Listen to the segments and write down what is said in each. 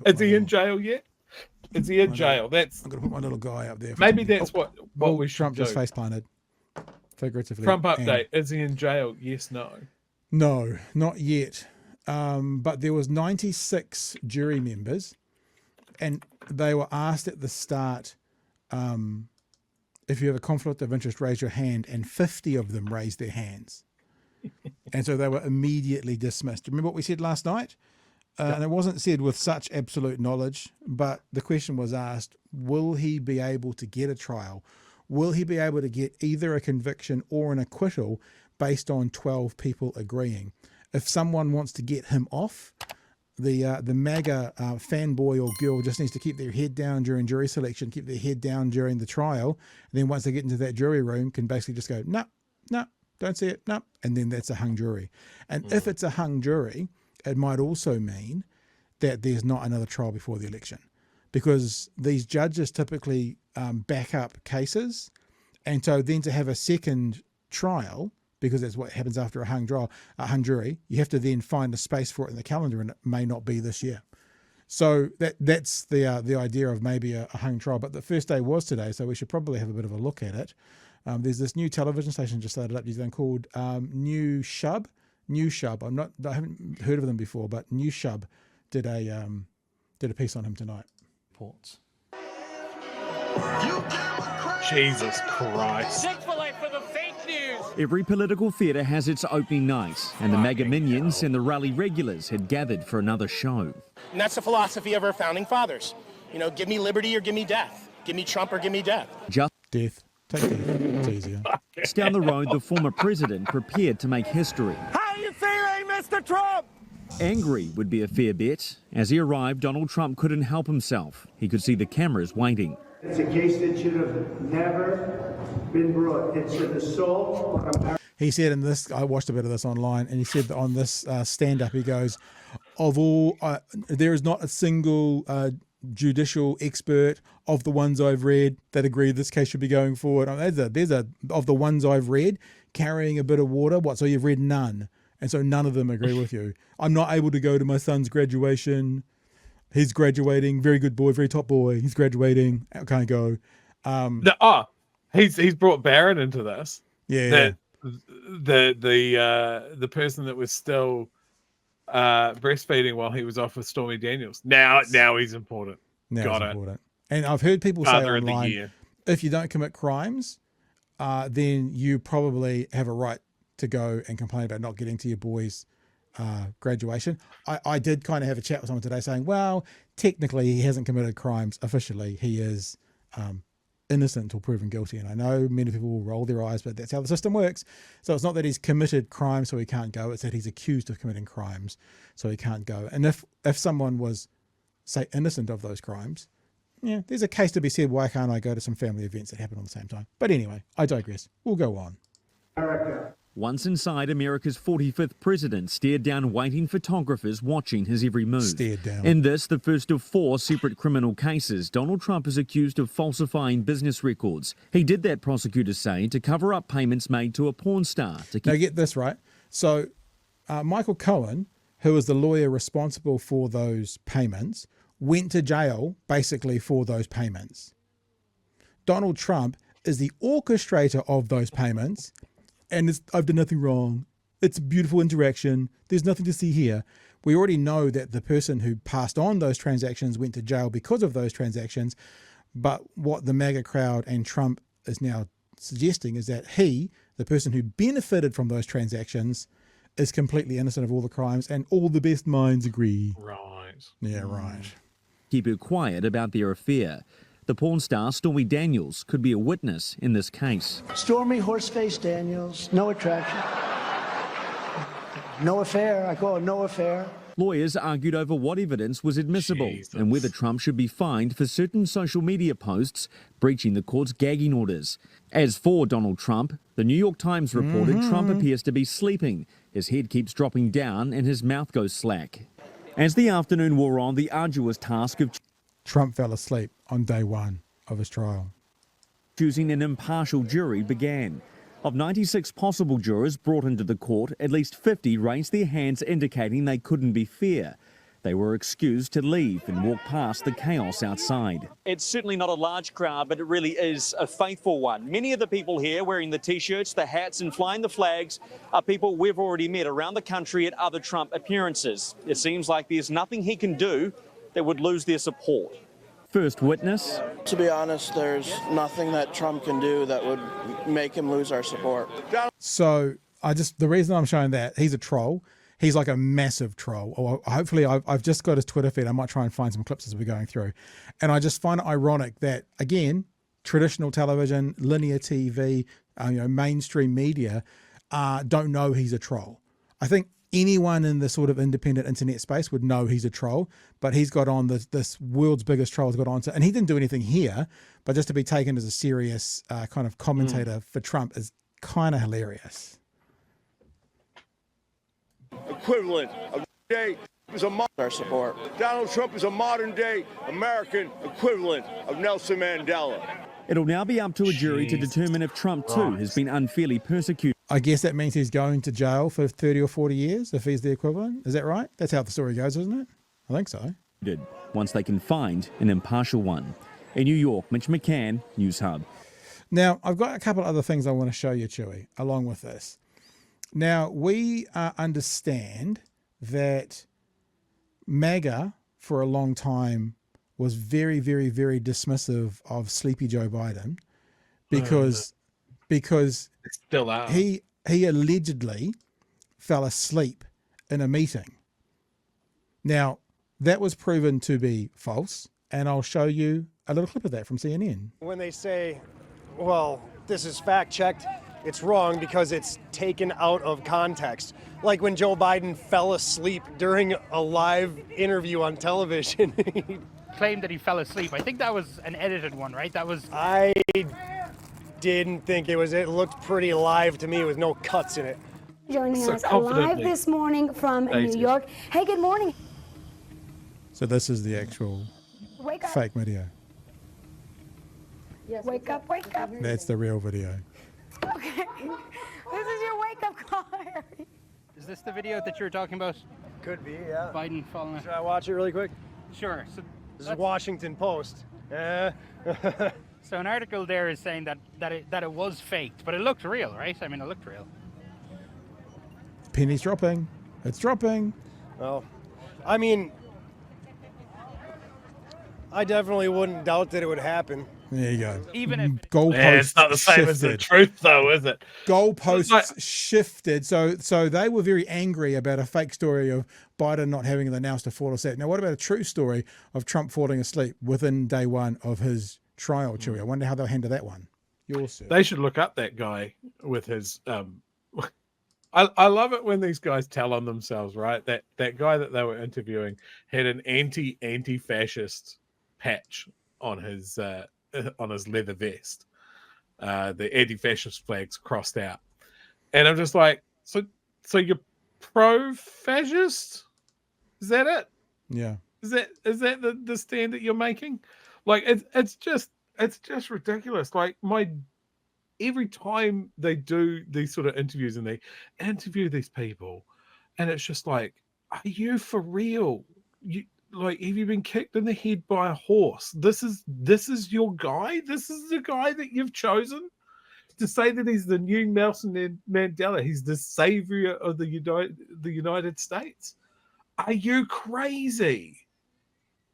Is he in jail yet? Is he in jail? That's. I'm going to put my little guy up there. Maybe that's what we should Trump do. just face planted, figuratively. Trump update. Is he in jail? Yes, no. No, not yet. But there was 96 jury members, and they were asked at the start, if you have a conflict of interest, raise your hand, and 50 of them raised their hands. And so they were immediately dismissed. Remember what we said last night? And it wasn't said with such absolute knowledge, but the question was asked, will he be able to get a trial? Will he be able to get either a conviction or an acquittal based on 12 people agreeing? If someone wants to get him off, the MAGA fanboy or girl just needs to keep their head down during jury selection, keep their head down during the trial. And then once they get into that jury room, can basically just go, no, don't see it, no. And then that's a hung jury. And if it's a hung jury, it might also mean that there's not another trial before the election, because these judges typically back up cases. And so then to have a second trial, because that's what happens after a hung jury, you have to then find a space for it in the calendar, and it may not be this year. So that's the idea of maybe a hung trial. But the first day was today, so we should probably have a bit of a look at it. There's this new television station just started up New Zealand called New Shub. I haven't heard of them before, but New Shub did a piece on him tonight. Reports. Jesus Christ. Chick-fil-A for the fake news. Every political theatre has its opening night, and the MAGA minions and the rally regulars had gathered for another show. And that's the philosophy of our founding fathers. You know, give me liberty or give me death. Give me Trump or give me death. Just Death. Take death. It's easier. down the road, the former president prepared to make history. How you feeling, Mr. Trump? Angry would be a fair bet. As he arrived, Donald Trump couldn't help himself. He could see the cameras waiting. It's a case that should have never been brought. It's an assault on America. He said in this, I watched a bit of this online, and he said that on this stand-up, he goes, of all, there is not a single judicial expert of the ones I've read that agree this case should be going forward. There's a of the ones I've read carrying a bit of water. What? So you've read none, and so none of them agree with you. I'm not able to go to my son's graduation. He's graduating. Very good boy. Very top boy. He's graduating. I can't go. He's brought Barron into this. Yeah. The person that was still breastfeeding while he was off with Stormy Daniels. Now he's important. Got it. Important. And I've heard people say Father of the online, year. if you don't commit crimes, then you probably have a right to go and complain about not getting to your boy's graduation. I did kind of have a chat with someone today saying, well, technically he hasn't committed crimes officially. He is innocent until proven guilty. And I know many people will roll their eyes, but that's how the system works. So it's not that he's committed crimes so he can't go. It's that he's accused of committing crimes so he can't go. And if someone was, say, innocent of those crimes, yeah, there's a case to be said, why can't I go to some family events that happen on the same time? But anyway, I digress. We'll go on. Once inside, America's 45th president stared down waiting photographers watching his every move. Stared down. In this, the first of 4 separate criminal cases, Donald Trump is accused of falsifying business records. He did that, prosecutors say, to cover up payments made to a porn star. Now get this right. So Michael Cohen, who was the lawyer responsible for those payments, went to jail basically for those payments. Donald Trump is the orchestrator of those payments, and I've done nothing wrong. It's a beautiful interaction. There's nothing to see here. We already know that the person who passed on those transactions went to jail because of those transactions. But what the MAGA crowd and Trump is now suggesting is that he, the person who benefited from those transactions, is completely innocent of all the crimes, and all the best minds agree. Right. Yeah, right. Keep her quiet about their affair. The porn star, Stormy Daniels, could be a witness in this case. Stormy Horseface Daniels, no attraction. No affair. I call it no affair. Lawyers argued over what evidence was admissible Jesus. and whether Trump should be fined for certain social media posts breaching the court's gagging orders. As for Donald Trump, the New York Times reported Trump appears to be sleeping. His head keeps dropping down and his mouth goes slack. As the afternoon wore on, the arduous task of Trump fell asleep on day one of his trial. choosing an impartial jury began. Of 96 possible jurors brought into the court, at least 50 raised their hands indicating they couldn't be fair. They were excused to leave and walk past the chaos outside. It's certainly not a large crowd, but it really is a faithful one. Many of the people here wearing the T-shirts, the hats and flying the flags are people we've already met around the country at other Trump appearances. It seems like there's nothing he can do that would lose their support. First witness. To be honest, there's nothing that Trump can do that would make him lose our support. So the reason I'm showing that, he's a troll. He's like a massive troll. Or hopefully I've just got his Twitter feed. I might try and find some clips as we're going through. And I just find it ironic that, again, traditional television, linear TV, mainstream media don't know he's a troll. I think anyone in the sort of independent internet space would know he's a troll, but he's got on this world's biggest troll's got on to, and he didn't do anything here, but just to be taken as a serious kind of commentator for Trump is kind of hilarious. Equivalent of day is our support. Donald Trump is a modern day American equivalent of Nelson Mandela. It'll now be up to a jury to determine if Trump too has been unfairly persecuted. I guess that means he's going to jail for 30 or 40 years if he's the equivalent. Is that right? That's how the story goes, isn't it? I think so. Once they can find an impartial one. In New York, Mitch McCann, News Hub. Now, I've got a couple of other things I want to show you, Chewy, along with this. Now, we understand that MAGA, for a long time, was very, very, very dismissive of Sleepy Joe Biden because still are. he allegedly fell asleep in a meeting. Now, that was proven to be false, and I'll show you a little clip of that from CNN. When they say, well, this is fact-checked, it's wrong because it's taken out of context. Like when Joe Biden fell asleep during a live interview on television. He claimed that he fell asleep. I think that was an edited one, right? I didn't think it was. It looked pretty live to me with no cuts in it. Joining us live this morning from New York. Hey, good morning. So this is the actual fake video. Yes, wake up, wake up. That's the real video. Okay. This is your wake-up call. Is this the video that you were talking about? Could be, yeah. Biden falling. Should I watch it really quick? Sure. So this is Washington Post. So an article there is saying that it was faked, but it looked real, right? I mean, it looked real. Penny's dropping. It's dropping. Well, I mean, I definitely wouldn't doubt that it would happen. There you go. Even if goalposts it's not the same shifted. as the truth, though, is it? Goalposts shifted. So they were very angry about a fake story of Biden not having announced to fall asleep. Now, what about a true story of Trump falling asleep within day one of his trial, Chewy? I wonder how they'll handle that one. They should look up that guy with his. I love it when these guys tell on themselves, right? That guy that they were interviewing had an anti-fascist patch on his leather vest. The anti-fascist flags crossed out, and I'm just like, so you're pro-fascist? Is that it? Yeah. Is that the stand that you're making? Like it's just ridiculous. Like every time they do these sort of interviews and they interview these people, and it's just like, are you for real? Have you been kicked in the head by a horse? This is your guy? This is the guy that you've chosen to say that he's the new Nelson Mandela? He's the savior of the United States? Are you crazy?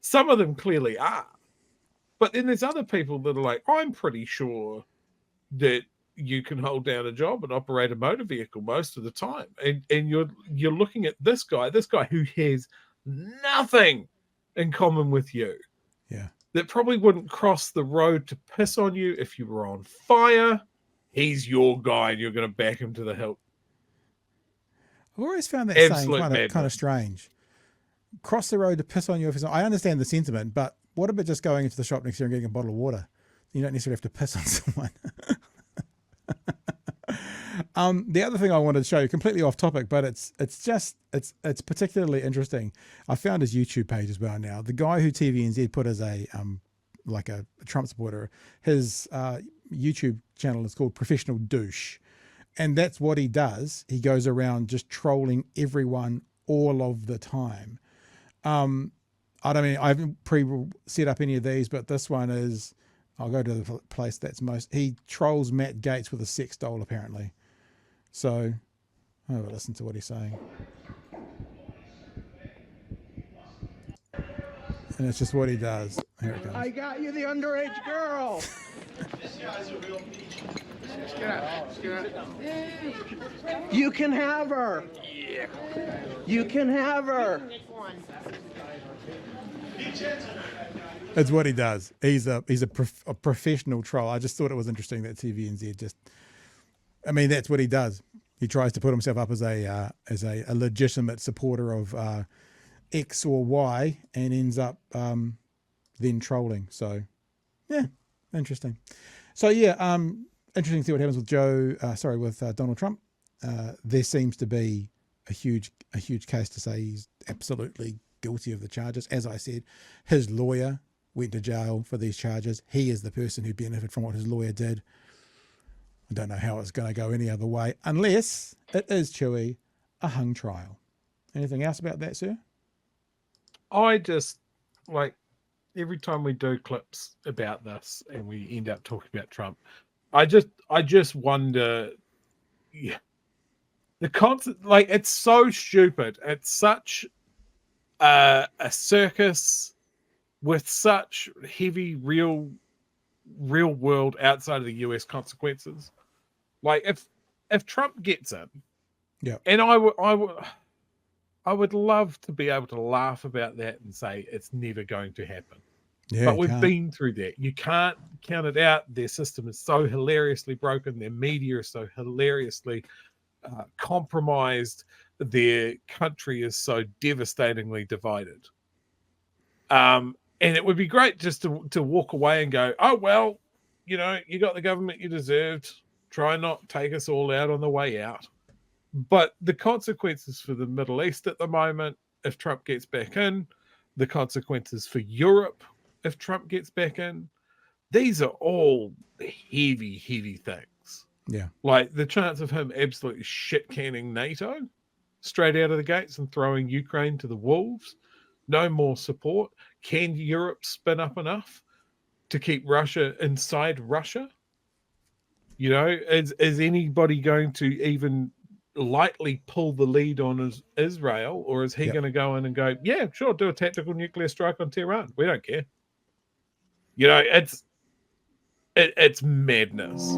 Some of them clearly are. But then there's other people that are like, I'm pretty sure that you can hold down a job and operate a motor vehicle most of the time. And you're looking at this guy who has nothing in common with you. Yeah. That probably wouldn't cross the road to piss on you if you were on fire. He's your guy and you're going to back him to the hilt. I've always found that saying kind of strange. Cross the road to piss on you. I understand the sentiment, but what about just going into the shop next year and getting a bottle of water? You don't necessarily have to piss on someone. The other thing I wanted to show you, completely off topic, but it's particularly interesting. I found his YouTube page as well now. The guy who TVNZ put as a Trump supporter, his YouTube channel is called Professional Douche. And that's what he does. He goes around just trolling everyone all of the time. I don't mean I haven't set up any of these, but this one is. I'll go to the place that's most. He trolls Matt Gaetz with a sex doll, apparently. So, I'll have a listen to what he's saying. And it's just what he does. Here it comes. I got you the underage girl. You can have her. You can have her. It's what he does. He's a professional troll. I just thought it was interesting that TVNZ just. I mean, that's what he does. He tries to put himself up as a legitimate supporter of X or Y, and ends up then trolling. So, yeah, interesting. So yeah, interesting to see what happens with with Donald Trump. There seems to be a huge case to say he's absolutely guilty of the charges. As I said, his lawyer went to jail for these charges. He is the person who benefited from what his lawyer did. I don't know how it's going to go any other way, unless it is, Chewy, a hung trial. Anything else about that, sir? I just, like, every time we do clips about this and we end up talking about Trump, I just wonder, yeah, the concept, like, it's so stupid. It's such a circus with such heavy real world outside of the US consequences. Like, if Trump gets in, yeah, and I would love to be able to laugh about that and say it's never going to happen. Yeah, but we've been through that. You can't count it out. Their system is so hilariously broken. Their media is so hilariously compromised. Their country is so devastatingly divided. And it would be great just to walk away and go, oh, well, you know, you got the government you deserved. Try not take us all out on the way out. But the consequences for the Middle East at the moment, if Trump gets back in, the consequences for Europe, if Trump gets back in, these are all heavy things. Yeah. Like the chance of him absolutely shit-canning NATO straight out of the gates and throwing Ukraine to the wolves. No more support. Can Europe spin up enough to keep Russia inside Russia? You know, is anybody going to even lightly pull the lead on Israel, or is he going to go in and go, yeah, sure, do a tactical nuclear strike on Tehran? We don't care. You know, it's madness.